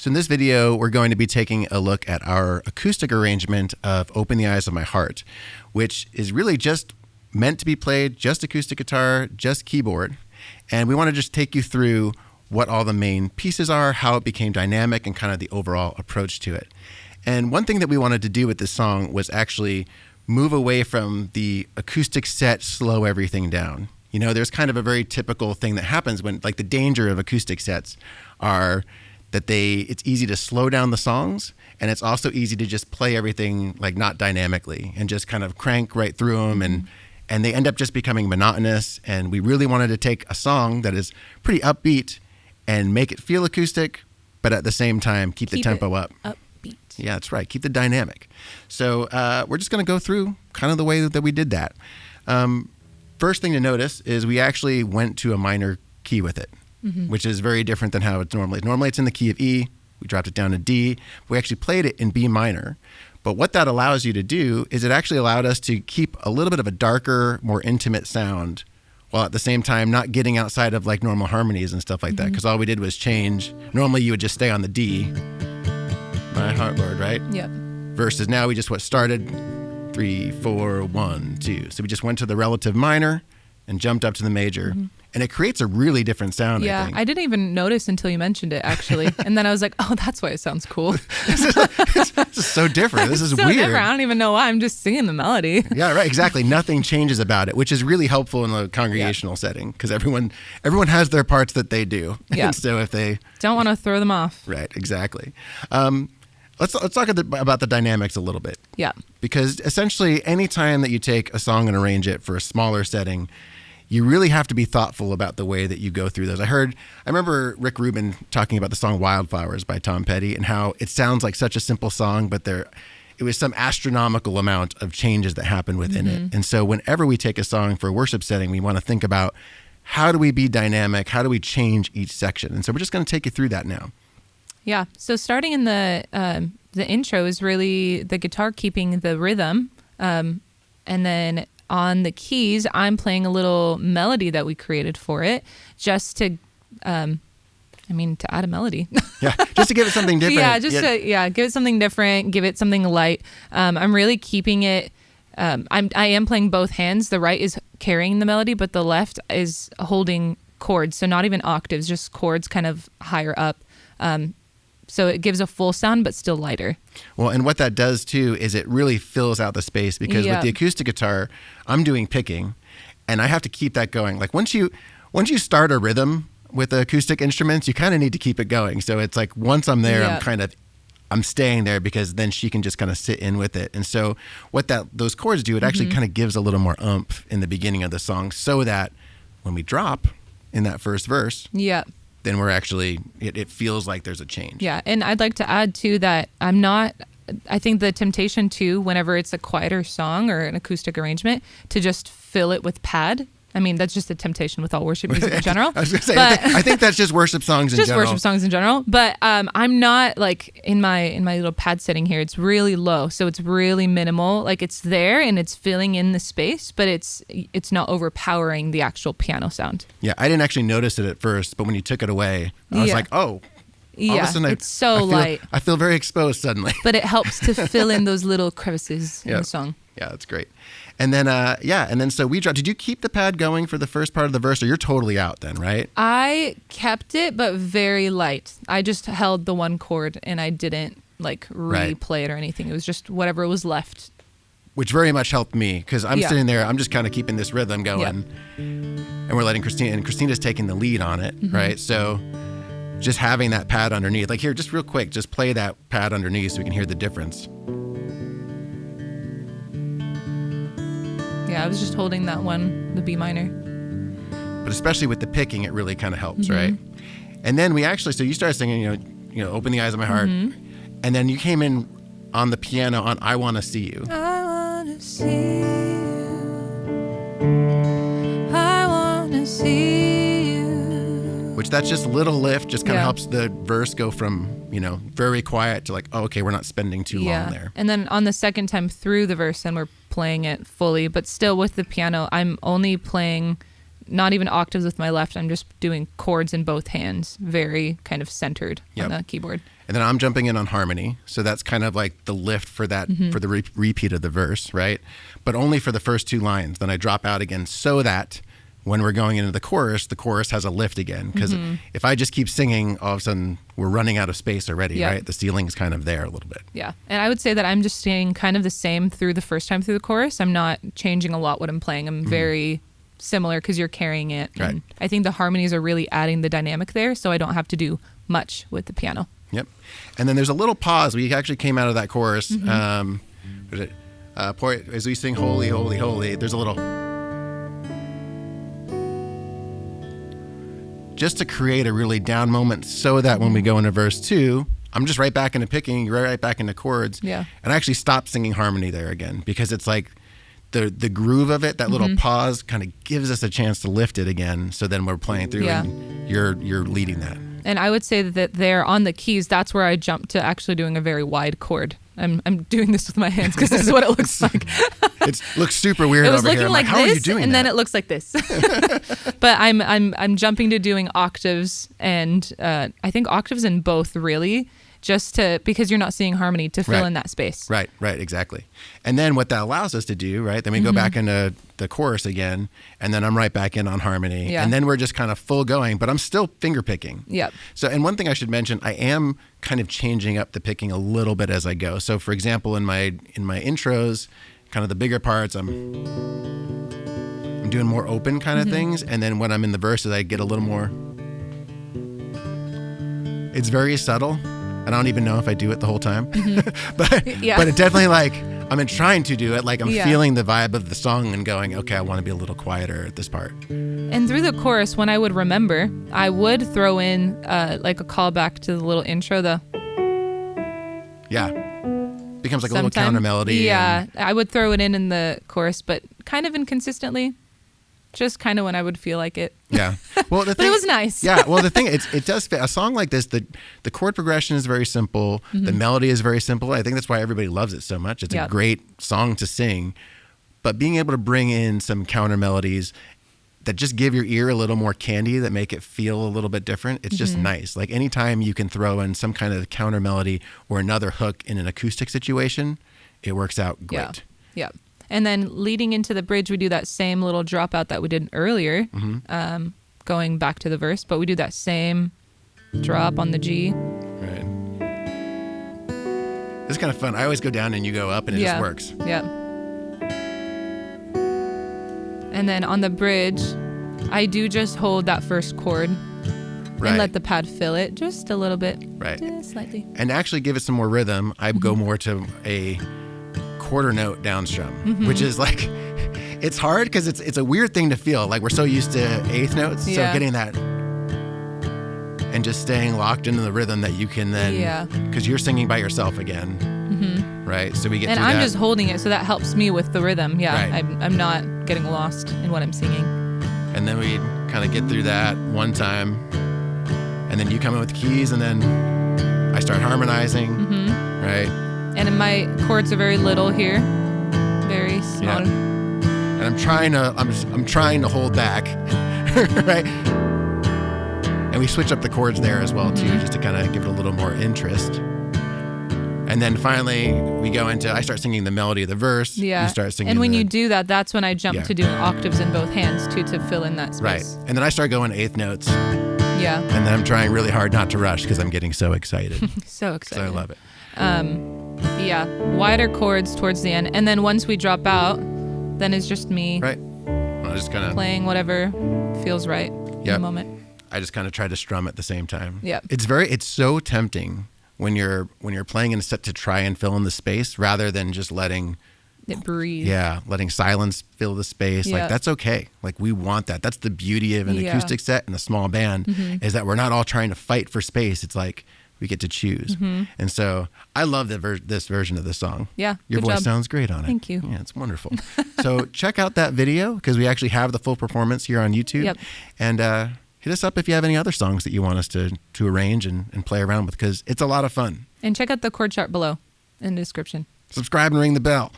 So in this video, we're going to be taking a look at our acoustic arrangement of Open the Eyes of My Heart, which is really just meant to be played, just acoustic guitar, just keyboard. And we want to just take you through what all the main pieces are, how it became dynamic, and kind of the overall approach to it. And one thing that we wanted to do with this song was actually move away from the acoustic set, slow everything down. You know, there's kind of a very typical thing that happens when, like, the danger of acoustic sets are that it's easy to slow down the songs, and it's also easy to just play everything like not dynamically and just kind of crank right through them, and they end up just becoming monotonous. And we really wanted to take a song that is pretty upbeat and make it feel acoustic, but at the same time keep the tempo up. Upbeat. Yeah, that's right. Keep the dynamic. So we're just going to go through kind of the way that we did that. First thing to notice is we actually went to a minor key with it. Which is very different than how it's normally. Normally it's in the key of E. We dropped it down to D. We actually played it in B minor. But what that allows you to do is it actually allowed us to keep a little bit of a darker, more intimate sound, while at the same time not getting outside of like normal harmonies and stuff like that. Because all we did was change. Normally you would just stay on the D, my heart word, right? Yep. Versus now we just started 3, 4, 1, 2. So we just went to the relative minor and jumped up to the major. And it creates a really different sound, I think. I didn't even notice until you mentioned it, actually. And then I was like, oh, that's why it sounds cool. This is so different. This is so weird. different. I don't even know why. I'm just singing the melody. Yeah, right. Exactly. Nothing changes about it, which is really helpful in a congregational setting because everyone has their parts that they do. Yeah. And so if they don't want to throw them off. Right. Exactly. Let's talk about the dynamics a little bit. Yeah. Because essentially, any time that you take a song and arrange it for a smaller setting, you really have to be thoughtful about the way that you go through those. I remember Rick Rubin talking about the song Wildflowers by Tom Petty and how it sounds like such a simple song, but it was some astronomical amount of changes that happen within it. And so whenever we take a song for a worship setting, we want to think about how do we be dynamic? How do we change each section? And so we're just going to take you through that now. Yeah. So starting in the intro is really the guitar keeping the rhythm. And then on the keys, I'm playing a little melody that we created for it just to, to add a melody. Yeah, just to give it something different. To give it something different, give it something light. I'm really keeping it, I am playing both hands. The right is carrying the melody, but the left is holding chords. So not even octaves, just chords kind of higher up. So it gives a full sound, but still lighter. Well, and what that does too is it really fills out the space because with the acoustic guitar, I'm doing picking, and I have to keep that going. Like once you start a rhythm with the acoustic instruments, you kind of need to keep it going. So it's like once I'm there, I'm staying there because then she can just kind of sit in with it. And so what those chords do, it actually kind of gives a little more oomph in the beginning of the song, so that when we drop in that first verse, then we're actually, it feels like there's a change. Yeah, and I'd like to add too that I think the temptation too, whenever it's a quieter song or an acoustic arrangement, to just fill it with pad. I mean, that's just a temptation with all worship music in general. I was going to say, I think that's just worship songs in general. Just worship songs in general. But I'm not like in my little pad setting here, it's really low. So it's really minimal. Like it's there and it's filling in the space, but it's not overpowering the actual piano sound. Yeah, I didn't actually notice it at first, but when you took it away, I was like, oh. All of a sudden it's so light. I feel very exposed suddenly. But it helps to fill in those little crevices in the song. Yeah, that's great. And then, so we dropped. Did you keep the pad going for the first part of the verse, or you're totally out then, right? I kept it, but very light. I just held the one chord, and I didn't replay it or anything. It was just whatever was left. Which very much helped me, because I'm sitting there, I'm just kind of keeping this rhythm going, and we're letting Kristina, and Kristina's taking the lead on it, right? So just having that pad underneath, like here, just real quick, just play that pad underneath so we can hear the difference. Yeah, I was just holding that one, the B minor. But especially with the picking, it really kind of helps, right? And then we actually, so you started singing, you know, Open the Eyes of My Heart. And then you came in on the piano on I Want to See You. I want to see you. I want to see you. Which that's just a little lift, just kind of helps the verse go from, very quiet to like, oh, okay, we're not spending too long there. And then on the second time through the verse, then we're playing it fully, but still with the piano, I'm only playing not even octaves with my left. I'm just doing chords in both hands, very kind of centered on the keyboard. and then I'm jumping in on harmony. So that's kind of like the lift for that, for the repeat of the verse, right? But only for the first 2 lines. Then I drop out again so that when we're going into the chorus has a lift again. Because if I just keep singing, all of a sudden we're running out of space already, right? The ceiling's kind of there a little bit. Yeah. And I would say that I'm just staying kind of the same through the first time through the chorus. I'm not changing a lot what I'm playing. I'm very similar because you're carrying it. Right. And I think the harmonies are really adding the dynamic there, so I don't have to do much with the piano. Yep. And then there's a little pause. We actually came out of that chorus. As we sing Holy, Holy, Holy, there's a little... just to create a really down moment so that when we go into verse 2, I'm just right back into picking, right back into chords. Yeah. And I actually stopped singing harmony there again because it's like the groove of it, that little pause kind of gives us a chance to lift it again. So then we're playing through and you're leading that. And I would say that there on the keys, that's where I jumped to actually doing a very wide chord. I'm doing this with my hands because this is what it looks like. It looks super weird over here. It was looking like how this, are you doing and that? then it looks like this. But I'm jumping to doing octaves, and I think octaves in both really, just to, because you're not seeing harmony, to fill in that space. Right, exactly. And then what that allows us to do, right? Then we go back into the chorus again, and then I'm right back in on harmony. Yeah. And then we're just kind of full going, but I'm still finger picking. Yep. So, and one thing I should mention, I am kind of changing up the picking a little bit as I go. So for example, in my intros, kind of the bigger parts, I'm doing more open kind of things. And then when I'm in the verses, I get a little more, it's very subtle. I don't even know if I do it the whole time, but it definitely like, I'm trying to do it. Like I'm feeling the vibe of the song and going, okay, I want to be a little quieter at this part. And through the chorus, when I would remember, I would throw in like a callback to the little intro, Becomes like a little counter melody. Yeah, I would throw it in the chorus, but kind of inconsistently. Just kind of when I would feel like it. Yeah. Well, but it was nice. Yeah. Well, the thing, it does fit. A song like this, the chord progression is very simple. The melody is very simple. I think that's why everybody loves it so much. It's a great song to sing. But being able to bring in some counter melodies that just give your ear a little more candy, that make it feel a little bit different, it's just nice. Like anytime you can throw in some kind of counter melody or another hook in an acoustic situation, it works out great. Yeah. And then leading into the bridge, we do that same little dropout that we did earlier, going back to the verse, but we do that same drop on the G. Right. It's kind of fun. I always go down and you go up and it just works. Yeah. And then on the bridge, I do just hold that first chord and let the pad fill it just a little bit. Right. Just slightly. And actually give it some more rhythm, I go more to a quarter note downstrum, which is like, it's hard because it's a weird thing to feel. Like we're so used to eighth notes, so getting that and just staying locked into the rhythm that you can then, because you're singing by yourself again, right? So we get, and I'm just holding it, so that helps me with the rhythm. Yeah, right. I'm not getting lost in what I'm singing. And then we kind of get through that one time, and then you come in with the keys, and then I start harmonizing, right? And my chords are very little here, very small. Yeah. And I'm trying to hold back, right? And we switch up the chords there as well too, just to kind of give it a little more interest. And then finally we go into, I start singing the melody of the verse. Yeah. You start singing. And when you do that, that's when I jump to doing octaves in both hands too, to fill in that space. Right. And then I start going eighth notes. Yeah. And then I'm trying really hard not to rush because I'm getting so excited. So excited. So I love it. Yeah, wider chords towards the end, and then once we drop out, then it's just me I just kind of playing whatever feels right in the moment. I just kind of try to strum at the same time. Yeah, it's so tempting when you're playing in a set to try and fill in the space rather than just letting it breathe. Yeah, letting silence fill the space. Like that's okay. Like we want that. That's the beauty of an acoustic set and a small band is that we're not all trying to fight for space. It's like we get to choose. And so I love this version of the song. Yeah. Your voice sounds great on it. Thank you. Yeah, it's wonderful. So check out that video because we actually have the full performance here on YouTube. Yep. And hit us up if you have any other songs that you want us to arrange and play around with because it's a lot of fun. And check out the chord chart below in the description. Subscribe and ring the bell.